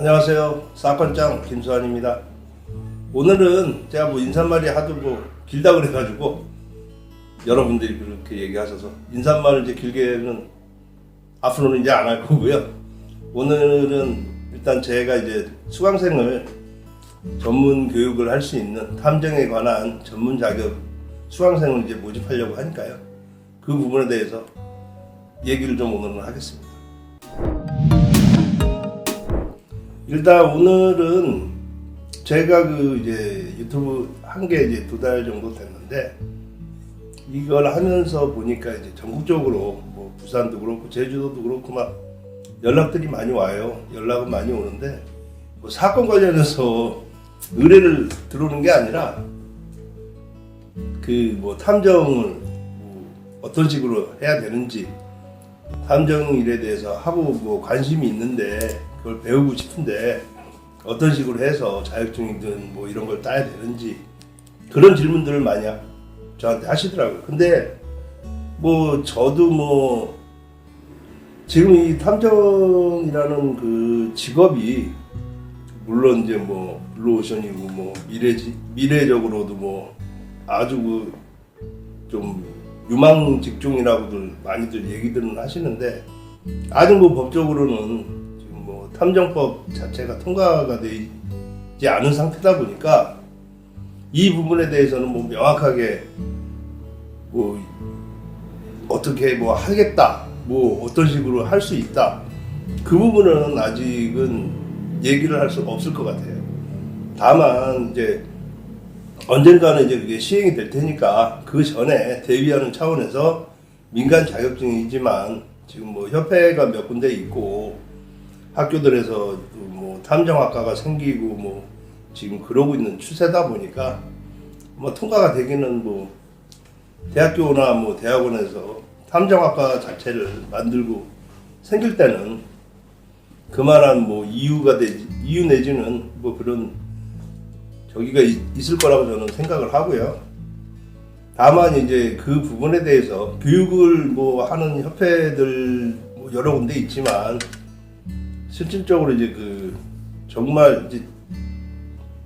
안녕하세요. 사건장 김수환입니다. 오늘은 제가 인사말이 하도 길다 그래가지고 여러분들이 그렇게 얘기하셔서 인사말을 이제 길게는 앞으로는 이제 안 할 거고요. 오늘은 일단 제가 이제 수강생을 전문 교육을 할 수 있는 탐정에 관한 전문 자격 수강생을 이제 모집하려고 하니까요. 그 부분에 대해서 얘기를 좀 오늘은 하겠습니다. 일단 오늘은 제가 이제 유튜브 한 게 이제 2달 정도 됐는데, 이걸 하면서 보니까 이제 전국적으로 부산도 그렇고 제주도도 그렇고 막 연락들이 많이 와요. 연락은 많이 오는데 사건 관련해서 의뢰를 들어오는 게 아니라 탐정을 어떤 식으로 해야 되는지, 탐정 일에 대해서 하고 관심이 있는데 그걸 배우고 싶은데 어떤 식으로 해서 자격증이든 이런 걸 따야 되는지, 그런 질문들을 많이 저한테 하시더라고요. 근데 저도 지금 이 탐정이라는 그 직업이 물론 이제 블루오션이고 미래적으로도 아주 좀 유망 직종이라고들 많이들 얘기들은 하시는데, 아직 법적으로는 지금 탐정법 자체가 통과가 되지 않은 상태다 보니까 이 부분에 대해서는 명확하게 어떻게 하겠다, 어떤 식으로 할 수 있다, 그 부분은 아직은 얘기를 할 수 없을 것 같아요. 다만 이제 언젠가는 이제 그게 시행이 될 테니까 그 전에 대비하는 차원에서 민간 자격증이지만 지금 협회가 몇 군데 있고 학교들에서 탐정학과가 생기고 지금 그러고 있는 추세다 보니까 통과가 되기는 대학교나 대학원에서 탐정학과 자체를 만들고 생길 때는 그만한 이유 내지는 그런 저기가 있을 거라고 저는 생각을 하고요. 다만 이제 그 부분에 대해서 교육을 하는 협회들 여러 군데 있지만, 실질적으로 이제 정말 이제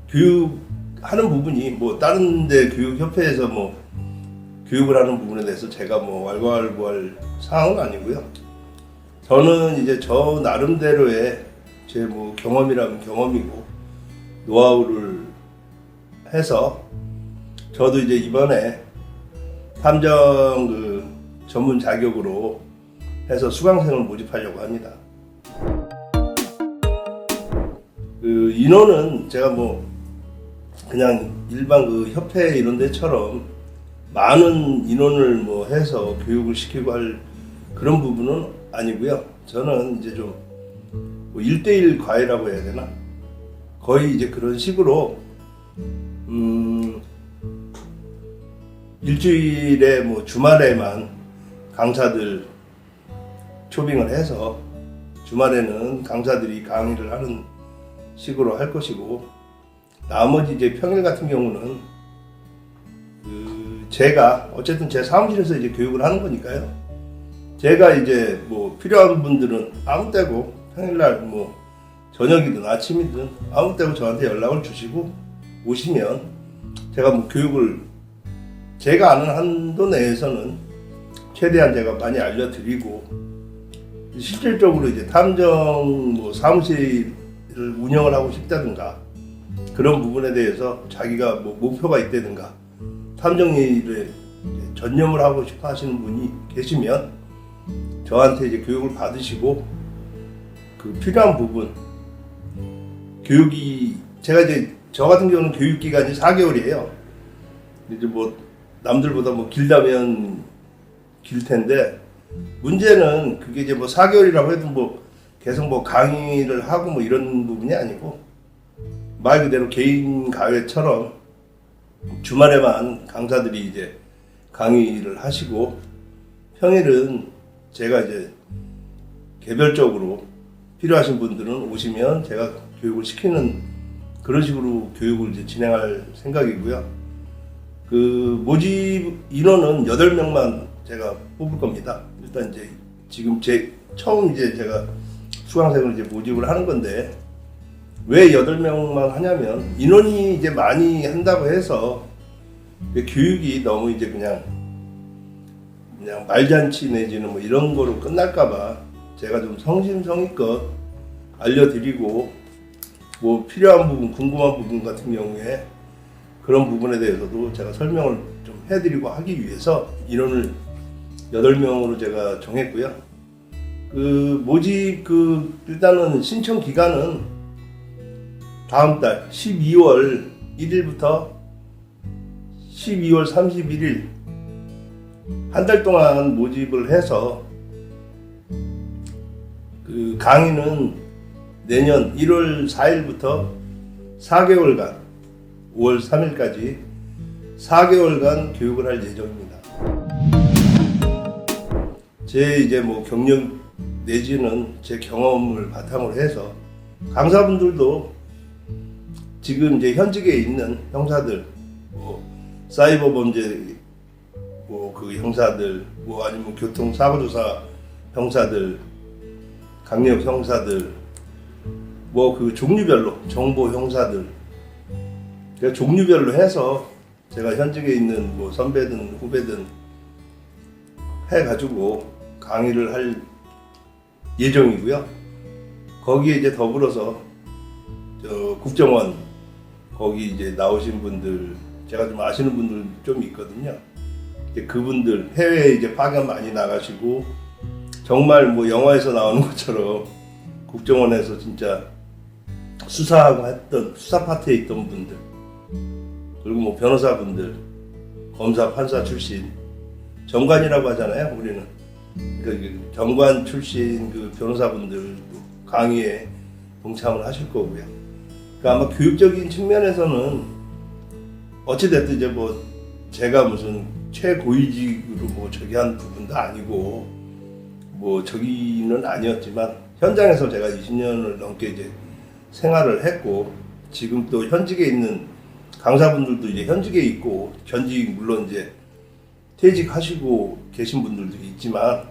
교육하는 부분이 다른 데 교육협회에서 교육을 하는 부분에 대해서 제가 왈가왈부할 사항은 아니고요. 저는 이제 저 나름대로의 제 경험이라면 경험이고 노하우를 해서 저도 이제 이번에 탐정 전문 자격으로 해서 수강생을 모집하려고 합니다. 인원은 제가 그냥 일반 협회 이런 데처럼 많은 인원을 해서 교육을 시키고 할 그런 부분은 아니고요. 저는 이제 좀 1대1 과외라고 해야 되나? 거의 이제 그런 식으로 일주일에 주말에만 강사들 초빙을 해서 주말에는 강사들이 강의를 하는 식으로 할 것이고, 나머지 이제 평일 같은 경우는 제가 어쨌든 제 사무실에서 이제 교육을 하는 거니까요. 제가 이제 필요한 분들은 아무 때고 평일날 저녁이든 아침이든 아무 때고 저한테 연락을 주시고 오시면 제가 교육을 제가 아는 한도 내에서는 최대한 제가 많이 알려드리고, 실질적으로 이제 탐정 사무실을 운영을 하고 싶다든가 그런 부분에 대해서 자기가 목표가 있다든가 탐정 일에 전념을 하고 싶어 하시는 분이 계시면 저한테 이제 교육을 받으시고, 필요한 부분 교육이, 제가 이제 저 같은 경우는 교육 기간이 4개월이에요. 이제 남들보다 길다면 길 텐데, 문제는 그게 이제 4개월이라고 해도 계속 강의를 하고 이런 부분이 아니고, 말 그대로 개인 과외처럼 주말에만 강사들이 이제 강의를 하시고, 평일은 제가 이제 개별적으로 필요하신 분들은 오시면 제가 교육을 시키는 그런 식으로 교육을 이제 진행할 생각이고요. 모집 인원은 8명만 제가 뽑을 겁니다. 일단 이제 지금 처음 이제 제가 수강생을 이제 모집을 하는 건데, 왜 8명만 하냐면 인원이 이제 많이 한다고 해서 교육이 너무 이제 그냥 말잔치 내지는 뭐 이런 거로 끝날까봐 제가 좀 성심성의껏 알려드리고 뭐 필요한 부분, 궁금한 부분 같은 경우에 그런 부분에 대해서도 제가 설명을 좀 해드리고 하기 위해서 인원을 8명으로 제가 정했고요. 모집 일단은 신청 기간은 다음 달 12월 1일부터 12월 31일 한 달 동안 모집을 해서 강의는 내년 1월 4일부터 4개월간 5월 3일까지 4개월간 교육을 할 예정입니다. 제 이제 뭐 경력 내지는 제 경험을 바탕으로 해서 강사분들도 지금 이제 현직에 있는 형사들, 뭐 사이버 범죄 그 형사들, 뭐 아니면 교통사고조사 형사들, 강력 형사들, 뭐 종류별로 정보 형사들, 종류별로 해서 제가 현직에 있는 뭐 선배든 후배든 해가지고 강의를 할 예정이고요. 거기에 이제 더불어서 국정원 거기 이제 나오신 분들, 제가 좀 아시는 분들 좀 있거든요. 그분들 해외에 이제 파견 많이 나가시고 정말 뭐 영화에서 나오는 것처럼 국정원에서 진짜 수사하고 했던 수사 파트에 있던 분들, 그리고 뭐 변호사분들, 검사 판사 출신 정관이라고 하잖아요, 우리는. 정관 출신 변호사분들도 강의에 동참을 하실 거고요. 아마 교육적인 측면에서는 어찌됐든 이제 뭐 제가 무슨 최고위직으로 뭐 저기 한 부분도 아니고 뭐 저기는 아니었지만 현장에서 제가 20년을 넘게 이제 생활을 했고 지금 또 현직에 있는 강사분들도 이제 현직에 있고 전직 물론 이제 퇴직하시고 계신 분들도 있지만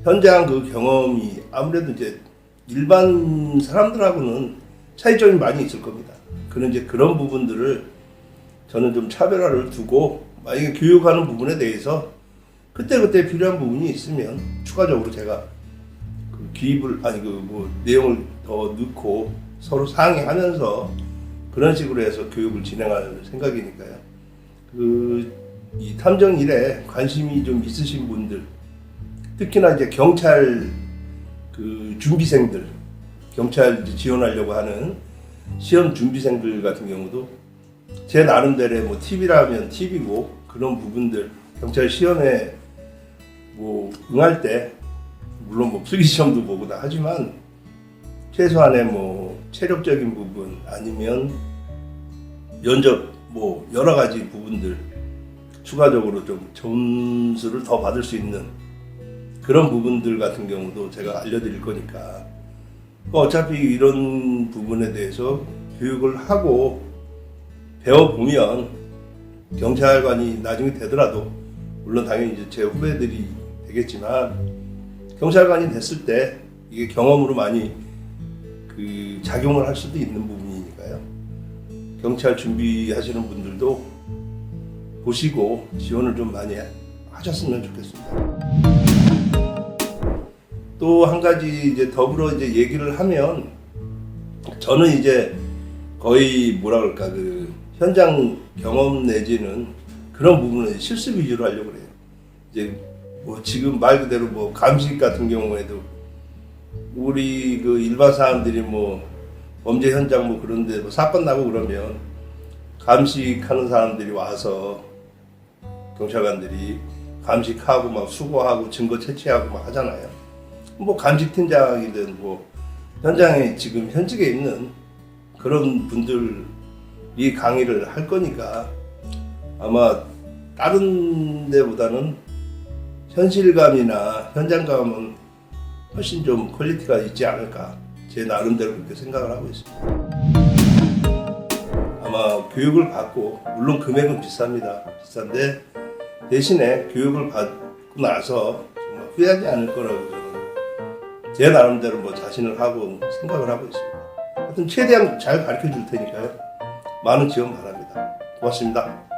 현장 경험이 아무래도 이제 일반 사람들하고는 차이점이 많이 있을 겁니다. 그런 부분들을 저는 좀 차별화를 두고 만약에 교육하는 부분에 대해서 그때그때 필요한 부분이 있으면 추가적으로 제가 기입을 내용을 더 넣고 서로 상의하면서 그런 식으로 해서 교육을 진행할 생각이니까요. 이 탐정 일에 관심이 좀 있으신 분들, 특히나 이제 경찰 준비생들, 경찰 지원하려고 하는 시험 준비생들 같은 경우도 제 나름대로의 뭐 팁이라면 팁이고 그런 부분들 경찰 시험에 뭐 응할 때 물론 뭐 필기 시험도 보고 다 하지만 최소한의 뭐 체력적인 부분 아니면 면접 뭐 여러 가지 부분들 추가적으로 좀 점수를 더 받을 수 있는 그런 부분들 같은 경우도 제가 알려드릴 거니까 어차피 이런 부분에 대해서 교육을 하고 배워보면 경찰관이 나중에 되더라도 물론 당연히 이제 제 후배들이 되겠지만 경찰관이 됐을 때 이게 경험으로 많이 작용을 할 수도 있는 부분이니까요. 경찰 준비하시는 분들도 보시고 지원을 좀 많이 하셨으면 좋겠습니다. 또 한 가지 이제 더불어 이제 얘기를 하면 저는 이제 거의 뭐라 그럴까 현장 경험 내지는 그런 부분은 실습 위주로 하려고 그래요. 이제 뭐 지금 말 그대로 뭐 감식 같은 경우에도 우리 일반 사람들이 뭐 범죄 현장 뭐 그런데 뭐 사건 나고 그러면 감식하는 사람들이 와서 경찰관들이 감식하고 막 수거하고 증거 채취하고 막 하잖아요. 뭐 감식팀장이든 뭐 현장에 지금 현직에 있는 그런 분들이 강의를 할 거니까 아마 다른 데보다는 현실감이나 현장감은 훨씬 좀 퀄리티가 있지 않을까 제 나름대로 그렇게 생각을 하고 있습니다. 아마 교육을 받고 물론 금액은 비싼데 대신에 교육을 받고 나서 정말 후회하지 않을 거라고 저는 제 나름대로 뭐 자신을 하고 생각을 하고 있습니다. 하여튼 최대한 잘 가르쳐 줄 테니까요. 많은 지원 바랍니다. 고맙습니다.